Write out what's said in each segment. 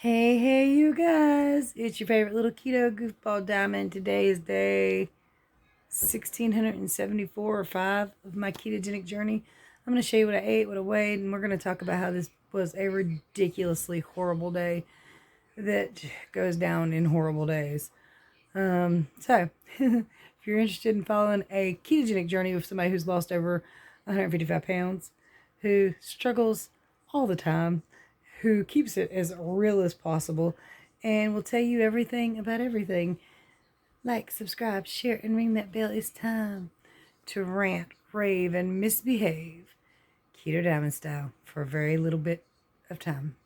Hey, you guys. It's your favorite little keto goofball diamond. Today is day 1674 or 5 of my ketogenic journey. I'm going to show you what I ate, what I weighed, and we're going to talk about how this was a ridiculously horrible day that goes down in horrible days. So, if you're interested in following a ketogenic journey with somebody who's lost over 155 pounds, who struggles all the time, who keeps it as real as possible, and will tell you everything about everything, like, subscribe, share, and ring that bell. It's time to rant, rave, and misbehave, Keto Diamond style, for a very little bit of time.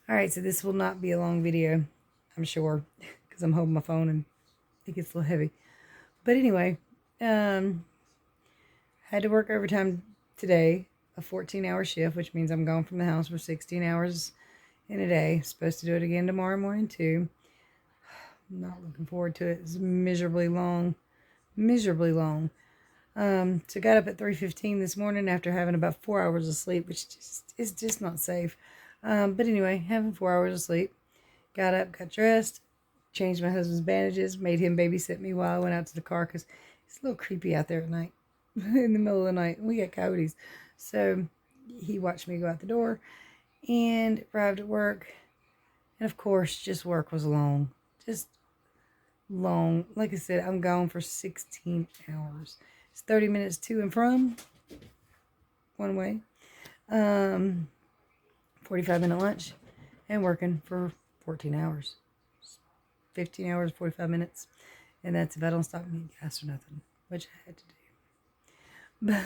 Alright, so this will not be a long video, I'm sure, because I'm holding my phone and it gets a little heavy. But anyway, had to work overtime today, a 14-hour shift, which means I'm gone from the house for 16 hours in a day. Supposed to do it again tomorrow morning too. I'm not looking forward to it. It's miserably long. So got up at 3:15 this morning after having about 4 hours of sleep, which is just not safe. But anyway, having 4 hours of sleep. Got up, got dressed, changed my husband's bandages, made him babysit me while I went out to the car because it's a little creepy out there at night, in the middle of the night. We got coyotes. So he watched me go out the door and arrived at work. And of course, just work was long. Just long. Like I said, I'm gone for 16 hours. It's 30 minutes to and from, one way. 45-minute lunch, and working for 14 hours. 15 hours, 45 minutes. And that's if I don't stop and get gas or nothing, which I had to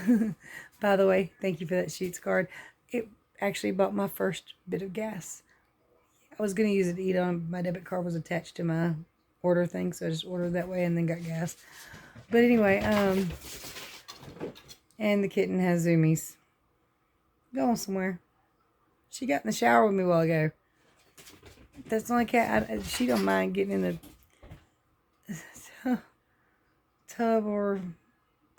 do. By the way, thank you for that Sheets card. It actually bought my first bit of gas. I was going to use it to eat on. My debit card was attached to my order thing, so I just ordered that way and then got gas. But anyway, and the kitten has zoomies. Going somewhere. She got in the shower with me a while ago. That's the only cat. She don't mind getting in the tub or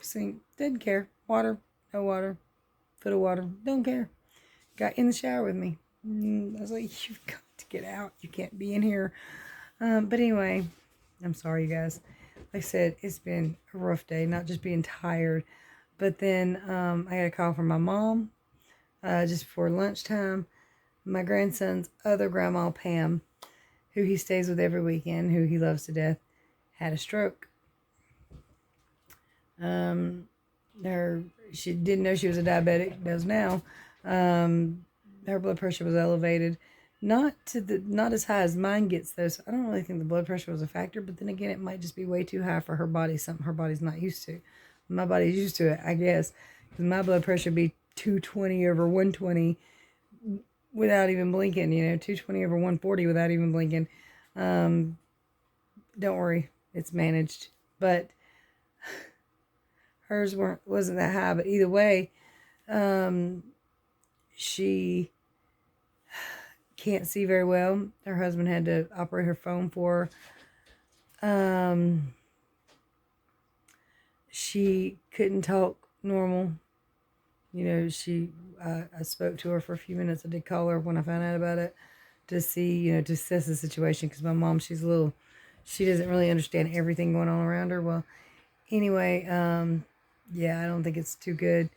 sink. Didn't care. Water, no water, foot of water. Don't care. Got in the shower with me. I was like, you've got to get out. You can't be in here. But anyway, I'm sorry, you guys. Like I said, it's been a rough day. Not just being tired, but then I got a call from my mom just before lunchtime. My grandson's other grandma, Pam, who he stays with every weekend, who he loves to death, had a stroke. She didn't know she was a diabetic, does now. Her blood pressure was elevated, not as high as mine gets though. So I don't really think the blood pressure was a factor. But then again, it might just be way too high for her body, something her body's not used to. My body's used to it, I guess, because my blood pressure be 220 over 120 without even blinking. 220 over 140 without even blinking. Don't worry, it's managed. But hers wasn't that high. But either way, she can't see very well. Her husband had to operate her phone for her. She couldn't talk normal. I spoke to her for a few minutes. I did call her when I found out about it to see, to assess the situation, because my mom, she doesn't really understand everything going on around her. Well, anyway, yeah, I don't think it's too good.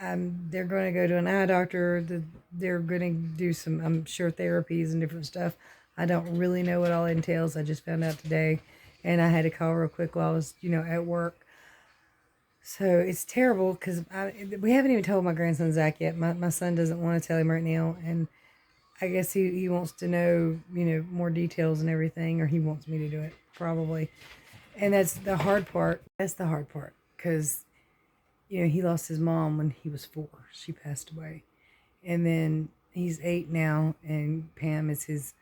They're going to go to an eye doctor. They're going to do some, I'm sure, therapies and different stuff. I don't really know what all it entails. I just found out today, and I had to call real quick while I was, at work. So it's terrible because we haven't even told my grandson Zach yet. My son doesn't want to tell him right now, and I guess he wants to know, more details and everything, or he wants me to do it, probably. And that's the hard part. That's the hard part, because, he lost his mom when he was 4. She passed away. And then he's 8 now, and Pam is his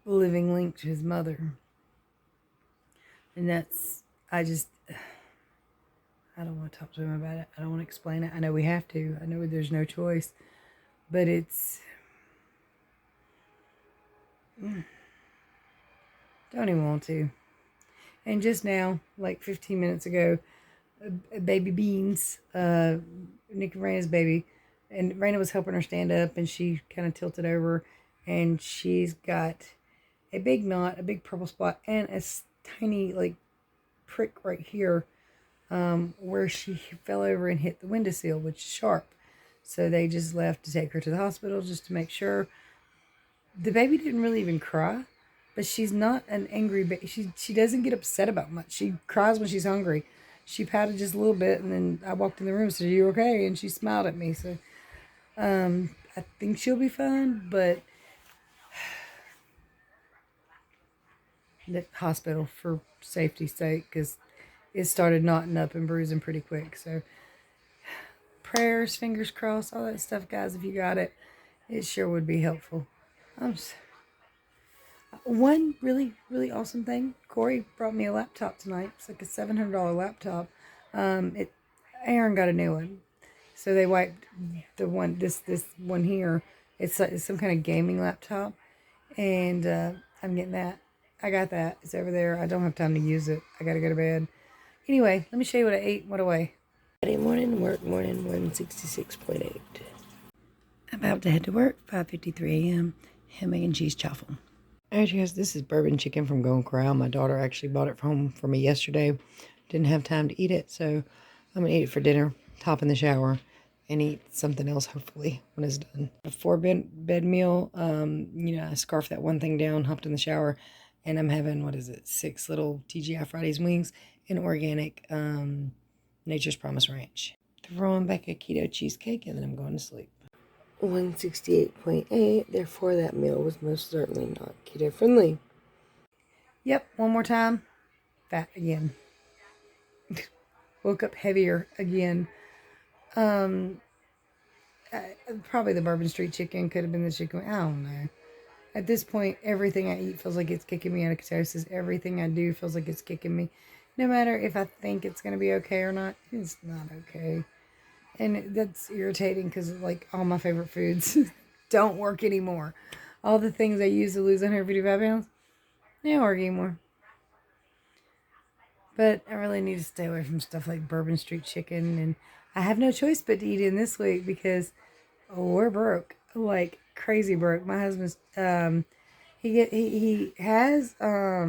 living link to his mother. And that's, I I don't want to talk to him about it. I don't want to explain it. I know we have to. I know there's no choice. But it's... don't even want to. And just now, like 15 minutes ago, baby Beans, Nick and Raina's baby, and Raina was helping her stand up, and she kind of tilted over, and she's got a big knot, a big purple spot, and a tiny, like, prick right here, where she fell over and hit the windowsill, which is sharp. So they just left to take her to the hospital just to make sure. The baby didn't really even cry, but she's not an angry baby. She doesn't get upset about much. She cries when she's hungry. She pouted just a little bit, and then I walked in the room and said, "Are you okay?" And she smiled at me. So I think she'll be fine, but the hospital for safety's sake, because it started knotting up and bruising pretty quick. So prayers, fingers crossed, all that stuff, guys. If you got it, it sure would be helpful. One really, really awesome thing. Corey brought me a laptop tonight. It's like a $700 laptop. Aaron got a new one, so they wiped the one. This one here. It's some kind of gaming laptop, and I'm getting that. I got that. It's over there. I don't have time to use it. I gotta go to bed. Anyway, let me show you what I ate. What do I? Friday morning, work morning, 166.8. I'm about to head to work. 5:53 a.m. Ham, egg, and cheese chaffle. Alright, you guys, this is bourbon chicken from Golden Corral. My daughter actually bought it home for me yesterday. Didn't have time to eat it, so I'm going to eat it for dinner, hop in the shower, and eat something else, hopefully, when it's done. Before bed meal, I scarfed that one thing down, hopped in the shower, and I'm having, 6 little TGI Fridays wings and organic Nature's Promise Ranch. Throwing back a keto cheesecake, and then I'm going to sleep. 168.8, therefore that meal was most certainly not keto friendly. Yep, one more time. Fat again. Woke up heavier again. Probably the Bourbon Street chicken, could have been the chicken. I don't know. At this point, everything I eat feels like it's kicking me out of ketosis. Everything I do feels like it's kicking me. No matter if I think it's going to be okay or not, it's not okay. And that's irritating because, like, all my favorite foods don't work anymore. All the things I used to lose 155 pounds, they don't work anymore. But I really need to stay away from stuff like Bourbon Street chicken. And I have no choice but to eat in this week because we're broke. Like, crazy broke. My husband's, he has, what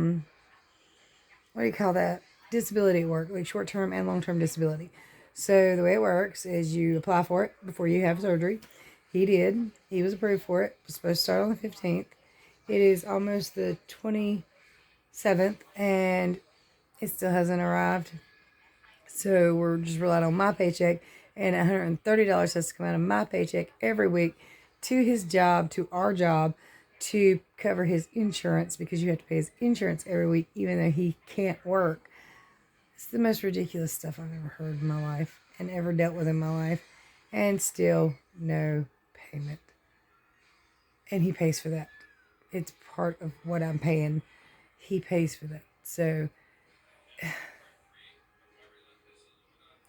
do you call that? Disability at work, like short-term and long-term disability. So the way it works is you apply for it before you have surgery. He did. He was approved for it. It was supposed to start on the 15th. It is almost the 27th, and it still hasn't arrived. So we're just relying on my paycheck, and $130 has to come out of my paycheck every week to his job, to our job, to cover his insurance, because you have to pay his insurance every week, even though he can't work. It's the most ridiculous stuff I've ever heard in my life and ever dealt with in my life. And still no payment. And he pays for that. It's part of what I'm paying. He pays for that. So,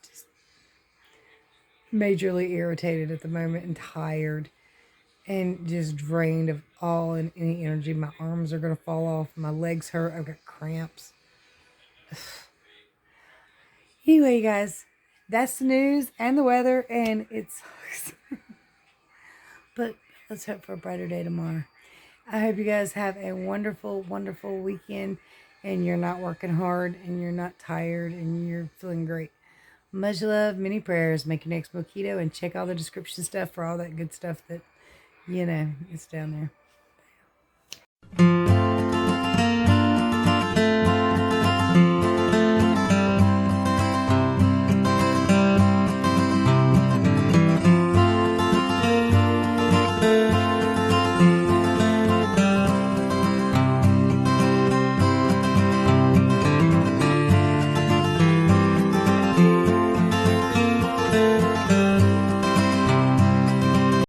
just majorly irritated at the moment and tired. And just drained of all and any energy. My arms are going to fall off. My legs hurt. I've got cramps. Anyway, you guys, that's the news and the weather, and it sucks. But let's hope for a brighter day tomorrow. I hope you guys have a wonderful, wonderful weekend, and you're not working hard, and you're not tired, and you're feeling great. Much love, many prayers. Make your next meal keto, and check all the description stuff for all that good stuff that, is down there.